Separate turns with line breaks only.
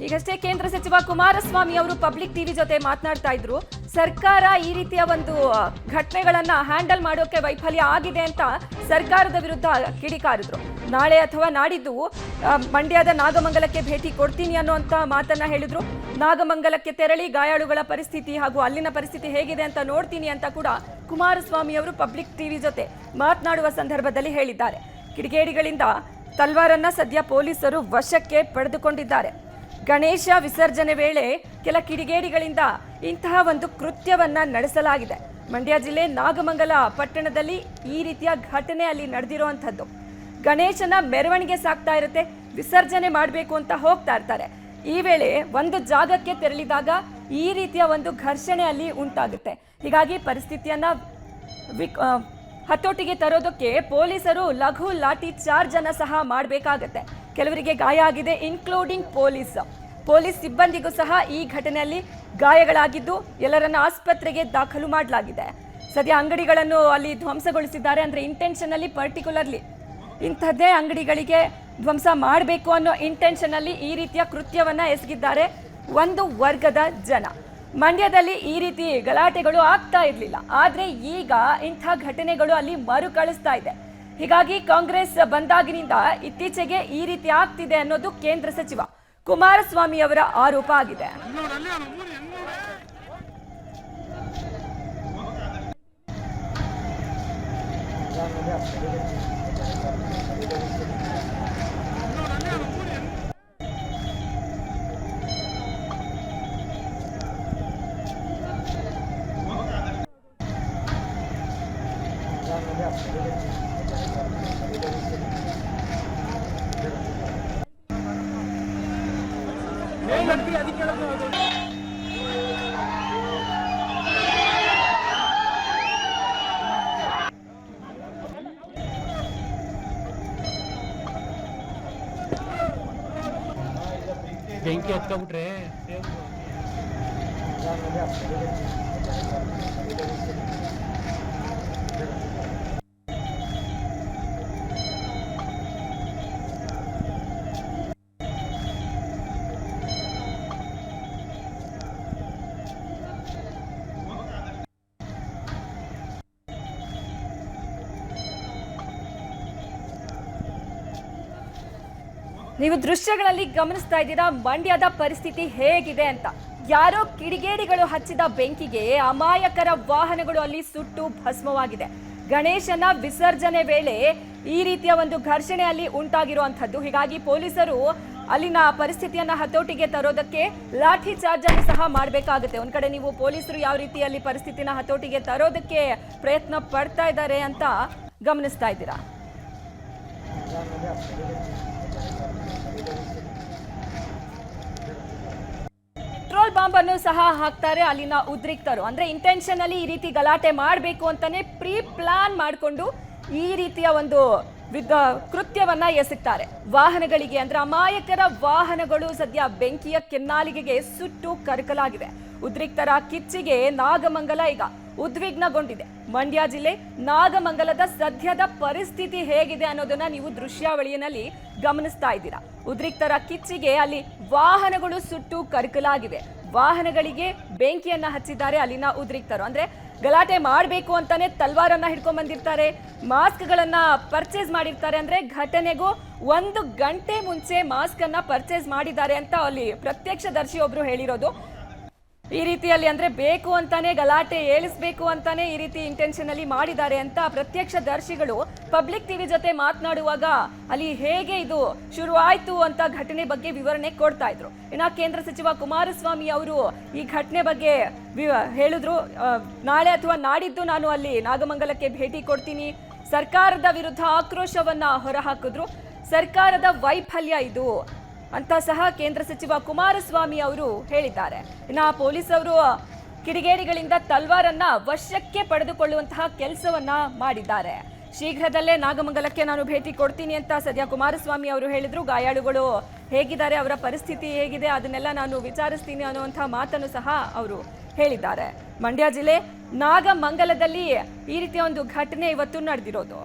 ಈಗಷ್ಟೇ ಕೇಂದ್ರ ಸಚಿವ ಕುಮಾರಸ್ವಾಮಿ ಅವರು ಪಬ್ಲಿಕ್ ಟಿವಿ ಜೊತೆ ಮಾತನಾಡ್ತಾ ಇದ್ರು. ಸರ್ಕಾರ ಈ ರೀತಿಯ ಒಂದು ಘಟನೆಗಳನ್ನ ಹ್ಯಾಂಡಲ್ ಮಾಡೋಕೆ ವೈಫಲ್ಯ ಆಗಿದೆ ಅಂತ ಸರ್ಕಾರದ ವಿರುದ್ಧ ಕಿಡಿಕಾರಿದ್ರು. ನಾಳೆ ಅಥವಾ ನಾಡಿದ್ದು ಮಂಡ್ಯದ ನಾಗಮಂಗಲಕ್ಕೆ ಭೇಟಿ ಕೊಡ್ತೀನಿ ಅನ್ನುವಂತ ಮಾತನ್ನ ಹೇಳಿದ್ರು. ನಾಗಮಂಗಲಕ್ಕೆ ತೆರಳಿ ಗಾಯಾಳುಗಳ ಪರಿಸ್ಥಿತಿ ಹಾಗೂ ಅಲ್ಲಿನ ಪರಿಸ್ಥಿತಿ ಹೇಗಿದೆ ಅಂತ ನೋಡ್ತೀನಿ ಅಂತ ಕೂಡ ಕುಮಾರಸ್ವಾಮಿ ಅವರು ಪಬ್ಲಿಕ್ ಟಿವಿ ಜೊತೆ ಮಾತನಾಡುವ ಸಂದರ್ಭದಲ್ಲಿ ಹೇಳಿದ್ದಾರೆ. ಕಿಡಿಗೇಡಿಗಳಿಂದ ತಲ್ವಾರನ್ನ ಸದ್ಯ ಪೊಲೀಸರು ವಶಕ್ಕೆ ಪಡೆದುಕೊಂಡಿದ್ದಾರೆ. ಗಣೇಶ ವಿಸರ್ಜನೆ ವೇಳೆ ಕೆಲ ಕಿಡಿಗೇಡಿಗಳಿಂದ ಇಂತಹ ಒಂದು ಕೃತ್ಯವನ್ನ ನಡೆಸಲಾಗಿದೆ. ಮಂಡ್ಯ ಜಿಲ್ಲೆ ನಾಗಮಂಗಲ ಪಟ್ಟಣದಲ್ಲಿ ಈ ರೀತಿಯ ಘಟನೆ ಅಲ್ಲಿ ನಡೆದಿರುವಂಥದ್ದು. ಗಣೇಶನ ಮೆರವಣಿಗೆ ಸಾಗ್ತಾ ಇರುತ್ತೆ, ವಿಸರ್ಜನೆ ಮಾಡಬೇಕು ಅಂತ ಹೋಗ್ತಾ ಇರ್ತಾರೆ. ಈ ವೇಳೆ ಒಂದು ಜಾಗಕ್ಕೆ ತೆರಳಿದಾಗ ಈ ರೀತಿಯ ಒಂದು ಘರ್ಷಣೆ ಅಲ್ಲಿ ಉಂಟಾಗುತ್ತೆ. ಹೀಗಾಗಿ ಪರಿಸ್ಥಿತಿಯನ್ನ ಹತೋಟಿಗೆ ತರೋದಕ್ಕೆ ಪೊಲೀಸರು ಲಘು ಲಾಠಿ ಚಾರ್ಜ್ ಅನ್ನ ಸಹ ಮಾಡಬೇಕಾಗತ್ತೆ. ಕೆಲವರಿಗೆ ಗಾಯ ಆಗಿದೆ, ಇನ್ಕ್ಲೂಡಿಂಗ್ ಪೊಲೀಸ್ ಸಿಬ್ಬಂದಿಗೂ ಸಹ ಈ ಘಟನೆಯಲ್ಲಿ ಗಾಯಗಳಾಗಿದ್ದು ಎಲ್ಲರನ್ನ ಆಸ್ಪತ್ರೆಗೆ ದಾಖಲು ಮಾಡಲಾಗಿದೆ. ಸದ್ಯ ಅಂಗಡಿಗಳನ್ನು ಅಲ್ಲಿ ಧ್ವಂಸಗೊಳಿಸಿದ್ದಾರೆ. ಅಂದ್ರೆ ಇಂಟೆನ್ಷನ್ ಅಲ್ಲಿ ಪರ್ಟಿಕ್ಯುಲರ್ಲಿ ಇಂಥದ್ದೇ ಅಂಗಡಿಗಳಿಗೆ ಧ್ವಂಸ ಮಾಡಬೇಕು ಅನ್ನೋ ಇಂಟೆನ್ಷನ್ ಅಲ್ಲಿ ಈ ರೀತಿಯ ಕೃತ್ಯವನ್ನ ಎಸಗಿದ್ದಾರೆ ಒಂದು ವರ್ಗದ ಜನ. ಮಂಡ್ಯದಲ್ಲಿ ಈ ರೀತಿ ಗಲಾಟೆಗಳು ಆಗ್ತಾ ಇರಲಿಲ್ಲ, ಆದ್ರೆ ಈಗ ಇಂಥ ಘಟನೆಗಳು ಅಲ್ಲಿ ಮರುಕಳಿಸ್ತಾ ಇದೆ. ಹೀಗಾಗಿ ಕಾಂಗ್ರೆಸ್ ಬಂದಾಗಿನಿಂದ ಇತ್ತೀಚೆಗೆ ಈ ರೀತಿ ಆಗ್ತಿದೆ ಅನ್ನೋದು ಕೇಂದ್ರ ಸಚಿವ ಕುಮಾರಸ್ವಾಮಿ ಅವರ ಆರೋಪ ಆಗಿದೆ.
ಬೆಂಕಿ ಹತ್ಕೊಂಡ್ಬಿಟ್ರೆ
ನೀವು ದೃಶ್ಯಗಳಲ್ಲಿ ಗಮನಿಸ್ತಾ ಇದ್ದೀರಾ ಮಂಡ್ಯದ ಪರಿಸ್ಥಿತಿ ಹೇಗಿದೆ ಅಂತ. ಯಾರೋ ಕಿಡಿಗೇಡಿಗಳು ಹಚ್ಚಿದ ಬೆಂಕಿಗೆ ಅಮಾಯಕರ ವಾಹನಗಳು ಅಲ್ಲಿ ಸುಟ್ಟು ಭಸ್ಮವಾಗಿದೆ. ಗಣೇಶನ ವಿಸರ್ಜನೆ ವೇಳೆ ಈ ರೀತಿಯ ಒಂದು ಘರ್ಷಣೆ ಅಲ್ಲಿ ಉಂಟಾಗಿರುವಂಥದ್ದು. ಹೀಗಾಗಿ ಪೊಲೀಸರು ಅಲ್ಲಿನ ಪರಿಸ್ಥಿತಿಯನ್ನ ಹತೋಟಿಗೆ ತರೋದಕ್ಕೆ ಲಾಠಿ ಚಾರ್ಜ್ ಅನ್ನು ಸಹ ಮಾಡಬೇಕಾಗುತ್ತೆ. ಒಂದ್ ಕಡೆ ನೀವು ಪೊಲೀಸರು ಯಾವ ರೀತಿಯಲ್ಲಿ ಪರಿಸ್ಥಿತಿನ ಹತೋಟಿಗೆ ತರೋದಕ್ಕೆ ಪ್ರಯತ್ನ ಪಡ್ತಾ ಇದ್ದಾರೆ ಅಂತ ಗಮನಿಸ್ತಾ ಇದ್ದೀರಾ. ಪೆಟ್ರೋಲ್ ಬಾಂಬ್ ಅನ್ನು ಸಹ ಹಾಕ್ತಾರೆ ಅಲ್ಲಿನ ಉದ್ರಿಕ್ತರು. ಅಂದ್ರೆ ಇಂಟೆನ್ಷನ್ ಅಲ್ಲಿ ಈ ರೀತಿ ಗಲಾಟೆ ಮಾಡಬೇಕು ಅಂತಾನೆ ಪ್ರೀ ಪ್ಲಾನ್ ಮಾಡಿಕೊಂಡು ಈ ರೀತಿಯ ಒಂದು ಕೃತ್ಯವನ್ನ ಎಸಗ್ತಾರೆ. ವಾಹನಗಳಿಗೆ ಅಂದ್ರೆ ಅಮಾಯಕರ ವಾಹನಗಳು ಸದ್ಯ ಬೆಂಕಿಯ ಕೆನ್ನಾಲಿಗೆಗೆ ಸುಟ್ಟು ಕರಕಲಾಗಿವೆ. ಉದ್ರಿಕ್ತರ ಕಿಚ್ಚಿಗೆ ನಾಗಮಂಗಲ ಈಗ ಉದ್ವಿಗ್ನಗೊಂಡಿದೆ. ಮಂಡ್ಯ ಜಿಲ್ಲೆ ನಾಗಮಂಗಲದ ಸದ್ಯದ ಪರಿಸ್ಥಿತಿ ಹೇಗಿದೆ ಅನ್ನೋದನ್ನ ನೀವು ದೃಶ್ಯಾವಳಿಯಲ್ಲಿ ಗಮನಿಸ್ತಾ ಇದ್ದೀರಾ. ಉದ್ರಿಕ್ತರ ಕಿಚ್ಚಿಗೆ ಅಲ್ಲಿ ವಾಹನಗಳು ಸುಟ್ಟು ಕರಕಲಾಗಿವೆ. ವಾಹನಗಳಿಗೆ ಬೆಂಕಿಯನ್ನ ಹಚ್ಚಿದ್ದಾರೆ ಅಲ್ಲಿನ ಉದ್ರಿಕ್ತರು. ಅಂದ್ರೆ ಗಲಾಟೆ ಮಾಡಬೇಕು ಅಂತಾನೆ ತಲ್ವಾರನ್ನ ಹಿಡ್ಕೊಂಡ್ ಬಂದಿರ್ತಾರೆ, ಮಾಸ್ಕ್ ಗಳನ್ನ ಪರ್ಚೇಸ್ ಮಾಡಿರ್ತಾರೆ. ಅಂದ್ರೆ ಘಟನೆಗೂ 1 ಗಂಟೆ ಮುಂಚೆ ಮಾಸ್ಕ್ ಅನ್ನ ಪರ್ಚೇಸ್ ಮಾಡಿದ್ದಾರೆ ಅಂತ ಅಲ್ಲಿ ಪ್ರತ್ಯಕ್ಷದರ್ಶಿ ಒಬ್ರು ಹೇಳಿರೋದು. ಈ ರೀತಿಯಲ್ಲಿ ಅಂದ್ರೆ ಬೇಕು ಅಂತಾನೆ ಗಲಾಟೆ ಏಳಿಸಬೇಕು ಅಂತಾನೆ ಈ ರೀತಿ ಇಂಟೆನ್ಷನ್ ಅಲ್ಲಿ ಮಾಡಿದ್ದಾರೆ ಅಂತ ಪ್ರತ್ಯಕ್ಷದರ್ಶಿಗಳು ಪಬ್ಲಿಕ್ ಟಿವಿ ಜೊತೆ ಮಾತನಾಡುವಾಗ ಅಲ್ಲಿ ಹೇಗೆ ಇದು ಶುರುವಾಯ್ತು ಅಂತ ಘಟನೆ ಬಗ್ಗೆ ವಿವರಣೆ ಕೊಡ್ತಾ ಇದ್ರು. ಇನ್ನು ಕೇಂದ್ರ ಸಚಿವ ಕುಮಾರಸ್ವಾಮಿ ಅವರು ಈ ಘಟನೆ ಬಗ್ಗೆ ಹೇಳಿದ್ರು. ನಾಳೆ ಅಥವಾ ನಾಡಿದ್ದು ನಾನು ಅಲ್ಲಿ ನಾಗಮಂಗಲಕ್ಕೆ ಭೇಟಿ ಕೊಡ್ತೀನಿ, ಸರ್ಕಾರದ ವಿರುದ್ಧ ಆಕ್ರೋಶವನ್ನ ಹೊರಹಾಕಿದ್ರು. ಸರ್ಕಾರದ ವೈಫಲ್ಯ ಇದು ಅಂತ ಸಹ ಕೇಂದ್ರ ಸಚಿವ ಕುಮಾರಸ್ವಾಮಿ ಅವರು ಹೇಳಿದ್ದಾರೆ. ಇನ್ನು ಪೊಲೀಸರು ಕಿಡಿಗೇಡಿಗಳಿಂದ ತಲ್ವಾರನ್ನ ವಶಕ್ಕೆ ಪಡೆದುಕೊಳ್ಳುವಂತಹ ಕೆಲಸವನ್ನ ಮಾಡಿದ್ದಾರೆ. ಶೀಘ್ರದಲ್ಲೇ ನಾಗಮಂಗಲಕ್ಕೆ ನಾನು ಭೇಟಿ ಕೊಡ್ತೀನಿ ಅಂತ ಸದ್ಯ ಕುಮಾರಸ್ವಾಮಿ ಅವರು ಹೇಳಿದ್ರು. ಗಾಯಾಳುಗಳು ಹೇಗಿದ್ದಾರೆ, ಅವರ ಪರಿಸ್ಥಿತಿ ಹೇಗಿದೆ ಅದನ್ನೆಲ್ಲ ನಾನು ವಿಚಾರಿಸ್ತೀನಿ ಅನ್ನುವಂತಹ ಮಾತನ್ನು ಸಹ ಅವರು ಹೇಳಿದ್ದಾರೆ. ಮಂಡ್ಯ ಜಿಲ್ಲೆ ನಾಗಮಂಗಲದಲ್ಲಿ ಈ ರೀತಿಯ ಒಂದು ಘಟನೆ ಇವತ್ತು ನಡೆದಿರೋದು.